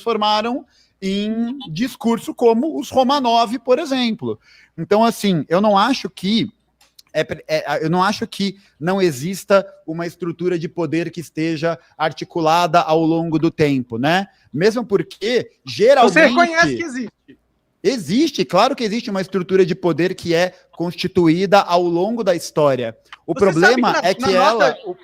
transformaram em discurso como os Romanov, por exemplo. Então, assim, eu não acho que não exista uma estrutura de poder que esteja articulada ao longo do tempo, né? Mesmo porque, geralmente... Você reconhece que existe. Existe, claro que existe uma estrutura de poder que é constituída ao longo da história. O problema é que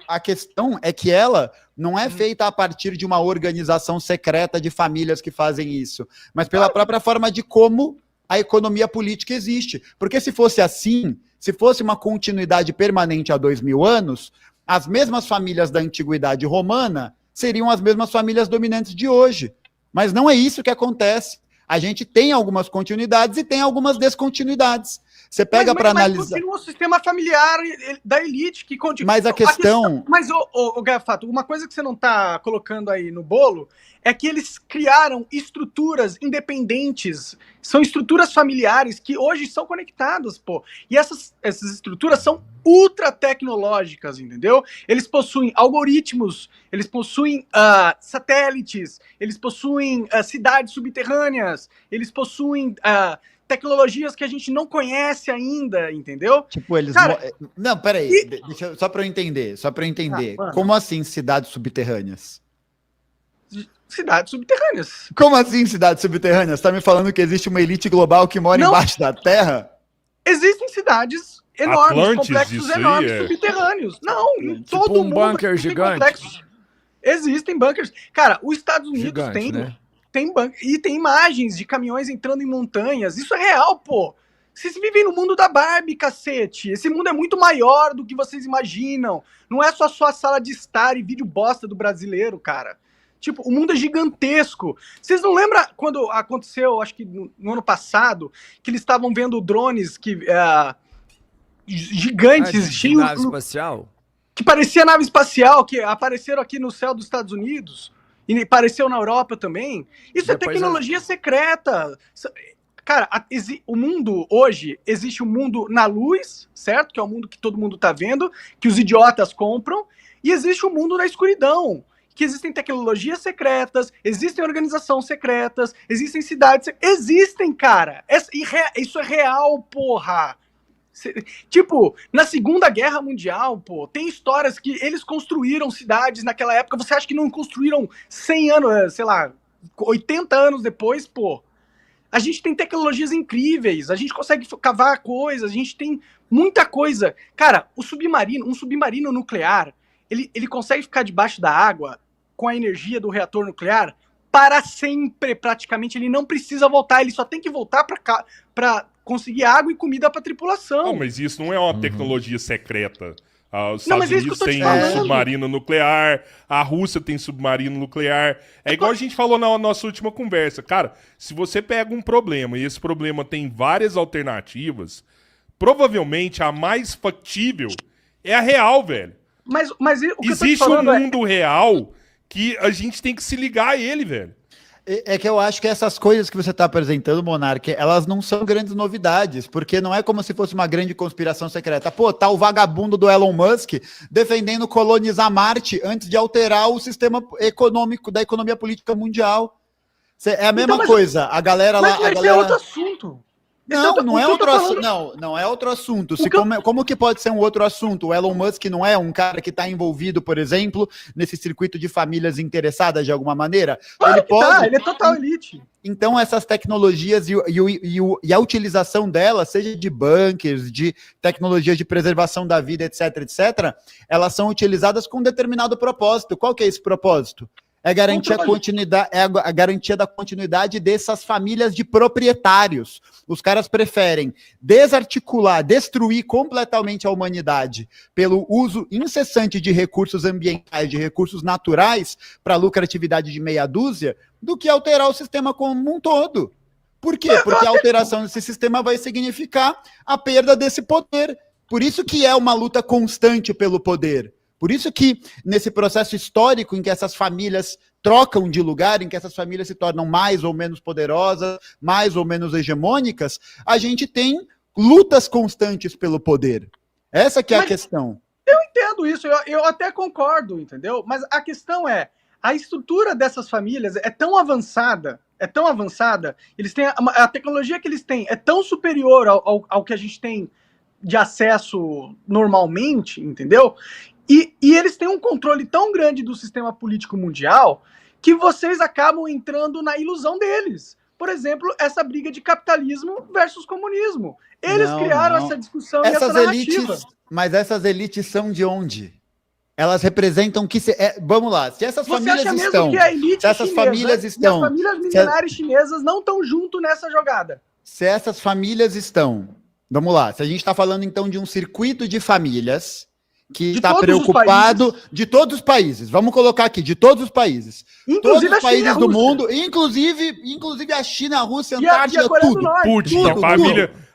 a questão é que ela não é feita a partir de uma organização secreta de famílias que fazem isso, mas pela própria forma de como a economia política existe. Porque se fosse assim, se fosse uma continuidade permanente há 2000 anos, as mesmas famílias da antiguidade romana seriam as mesmas famílias dominantes de hoje. Mas não é isso que acontece. A gente tem algumas continuidades e tem algumas descontinuidades. Você pega para analisar... Mas continua o sistema familiar da elite que continua... Mas a questão... Mas, Gafato, uma coisa que você não está colocando aí no bolo é que eles criaram estruturas independentes. São estruturas familiares que hoje são conectadas, pô. E essas estruturas são ultra tecnológicas, entendeu? Eles possuem algoritmos, eles possuem satélites, eles possuem cidades subterrâneas, eles possuem tecnologias que a gente não conhece ainda, entendeu? Tipo, eles... Cara, não, peraí, só para eu entender. Como assim cidades subterrâneas? Cidades subterrâneas. Como assim cidades subterrâneas? Você tá me falando que existe uma elite global que mora embaixo da Terra? Existem cidades enormes, complexos enormes, subterrâneos. Não, em todo o mundo. Bunker gigante. Existem bunkers. Cara, os Estados Unidos gigante, né? tem bunker, e tem imagens de caminhões entrando em montanhas. Isso é real, pô. Vocês vivem no mundo da Barbie, cacete. Esse mundo é muito maior do que vocês imaginam. Não é só a sua sala de estar e vídeo bosta do brasileiro, cara. Tipo, o mundo é gigantesco. Vocês não lembram quando aconteceu, acho que no ano passado, que eles estavam vendo drones gigantes, cheios... Nave espacial? Que parecia nave espacial, que apareceram aqui no céu dos Estados Unidos e apareceu na Europa também. Isso depois é tecnologia secreta. Cara, o mundo hoje, existe um mundo na luz, certo? Que é o mundo que todo mundo tá vendo, que os idiotas compram, e existe um mundo na escuridão, que existem tecnologias secretas, existem organizações secretas, existem cidades... Existem, cara! Isso é real, porra! Tipo, na Segunda Guerra Mundial, pô, tem histórias que eles construíram cidades naquela época. Você acha que não construíram 100 anos, sei lá, 80 anos depois, pô? A gente tem tecnologias incríveis, a gente consegue cavar coisas, a gente tem muita coisa. Cara, um submarino nuclear, ele consegue ficar debaixo da água com a energia do reator nuclear para sempre, praticamente. Ele não precisa voltar, ele só tem que voltar para conseguir água e comida para a tripulação. Não, mas isso não é uma tecnologia secreta. Os não, Estados Unidos têm submarino nuclear, a Rússia tem submarino nuclear. É igual a gente falou na nossa última conversa. Cara, se você pega um problema e esse problema tem várias alternativas, provavelmente a mais factível é a real, velho. Mas o que existe um mundo real que a gente tem que se ligar a ele, velho. É que eu acho que essas coisas que você está apresentando, Monark, elas não são grandes novidades, porque não é como se fosse uma grande conspiração secreta. Pô, tá o vagabundo do Elon Musk defendendo colonizar Marte antes de alterar o sistema econômico da economia política mundial. É a mesma coisa. A galera lá... Mas é outro assunto. Não é outro assunto. Não é outro assunto. Como que pode ser um outro assunto? O Elon Musk não é um cara que está envolvido, por exemplo, nesse circuito de famílias interessadas de alguma maneira? Ele é total elite. Então, essas tecnologias e a utilização delas, seja de bunkers, de tecnologias de preservação da vida, etc., etc., elas são utilizadas com um determinado propósito. Qual que é esse propósito? É garantir a garantia da continuidade dessas famílias de proprietários. Os caras preferem desarticular, destruir completamente a humanidade pelo uso incessante de recursos ambientais, de recursos naturais, para lucratividade de meia dúzia, do que alterar o sistema como um todo. Por quê? Porque a alteração desse sistema vai significar a perda desse poder. Por isso que é uma luta constante pelo poder. Por isso que, nesse processo histórico em que essas famílias trocam de lugar, em que essas famílias se tornam mais ou menos poderosas, mais ou menos hegemônicas, a gente tem lutas constantes pelo poder. Essa que é a questão. Eu entendo isso, eu até concordo, entendeu? Mas a questão é, a estrutura dessas famílias é tão avançada, eles têm a tecnologia que eles têm é tão superior ao que a gente tem de acesso normalmente, entendeu? E eles têm um controle tão grande do sistema político mundial que vocês acabam entrando na ilusão deles. Por exemplo, essa briga de capitalismo versus comunismo. Eles criaram essa discussão e essa narrativa. Mas essas elites são de onde? Elas representam que... vamos lá, se essas famílias estão... Que a elite se essas chinesa, famílias estão... as famílias milenares chinesas não estão junto nessa jogada. Se essas famílias estão... Vamos lá, se a gente está falando então de um circuito de famílias que está preocupado de todos os países, vamos colocar aqui, de todos os países. Inclusive todos os países do mundo, inclusive a China, a Rússia, a Antártida, tudo. Putin,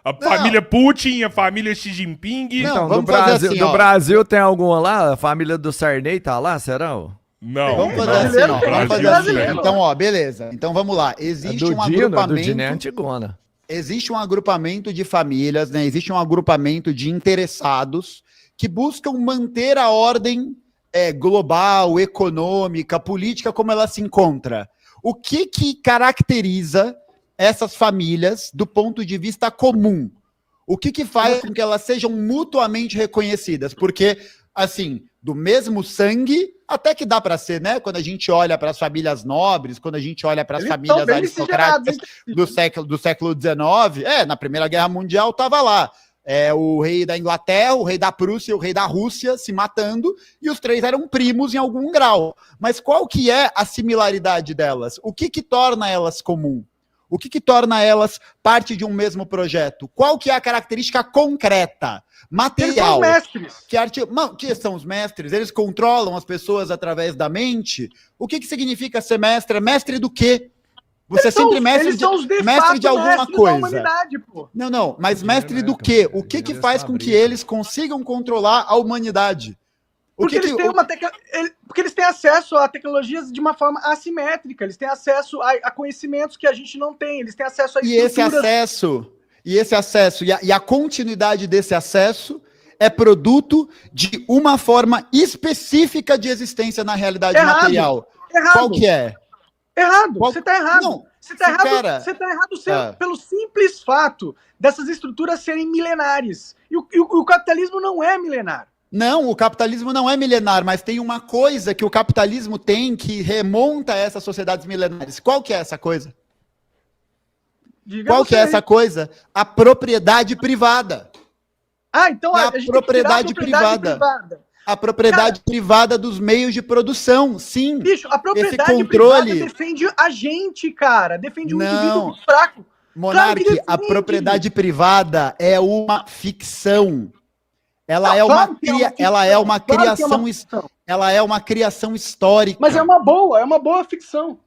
a família Putin, a família Xi Jinping. Então, no Brasil tem alguma lá? A família do Sarney tá lá, será? Não. Vamos fazer assim, ó. Vamos fazer assim. Então, ó, beleza. Então vamos lá. Existe um agrupamento. Do Dino é Antigona. Existe um agrupamento de famílias, né? Existe um agrupamento de interessados que buscam manter a ordem global, econômica, política como ela se encontra. O que caracteriza essas famílias do ponto de vista comum? O que faz com que elas sejam mutuamente reconhecidas? Porque, assim, do mesmo sangue, até que dá para ser, né? Quando a gente olha para as famílias nobres, quando a gente olha para as famílias aristocráticas do século XIX, na Primeira Guerra Mundial estava lá. O rei da Inglaterra, o rei da Prússia e o rei da Rússia se matando, e os três eram primos em algum grau. Mas qual que é a similaridade delas? O que torna elas comum? O que torna elas parte de um mesmo projeto? Qual que é a característica concreta, material? Eles são mestres. Que são os mestres? Eles controlam as pessoas através da mente? O que significa ser mestre? Mestre do quê? Você sempre mestre de alguma coisa. Não, mas mestre do quê? O que faz com que eles consigam controlar a humanidade? Porque eles têm acesso a tecnologias de uma forma assimétrica, eles têm acesso a conhecimentos que a gente não tem, eles têm acesso a estruturas... E esse acesso, e a continuidade desse acesso é produto de uma forma específica de existência na realidade material. Qual que é? Errado, você está errado. Não, você está errado pelo simples fato dessas estruturas serem milenares. E o capitalismo não é milenar. Não, o capitalismo não é milenar, mas tem uma coisa que o capitalismo tem que remonta a essas sociedades milenares. Qual que é essa coisa? Qual que é essa coisa? A propriedade privada. Então a gente propriedade privada. A propriedade privada dos meios de produção, sim. Bicho, a propriedade privada defende a gente, cara. Defende um indivíduo fraco. Monark, a propriedade privada é uma ficção. Ela é uma criação histórica. Mas é uma boa ficção.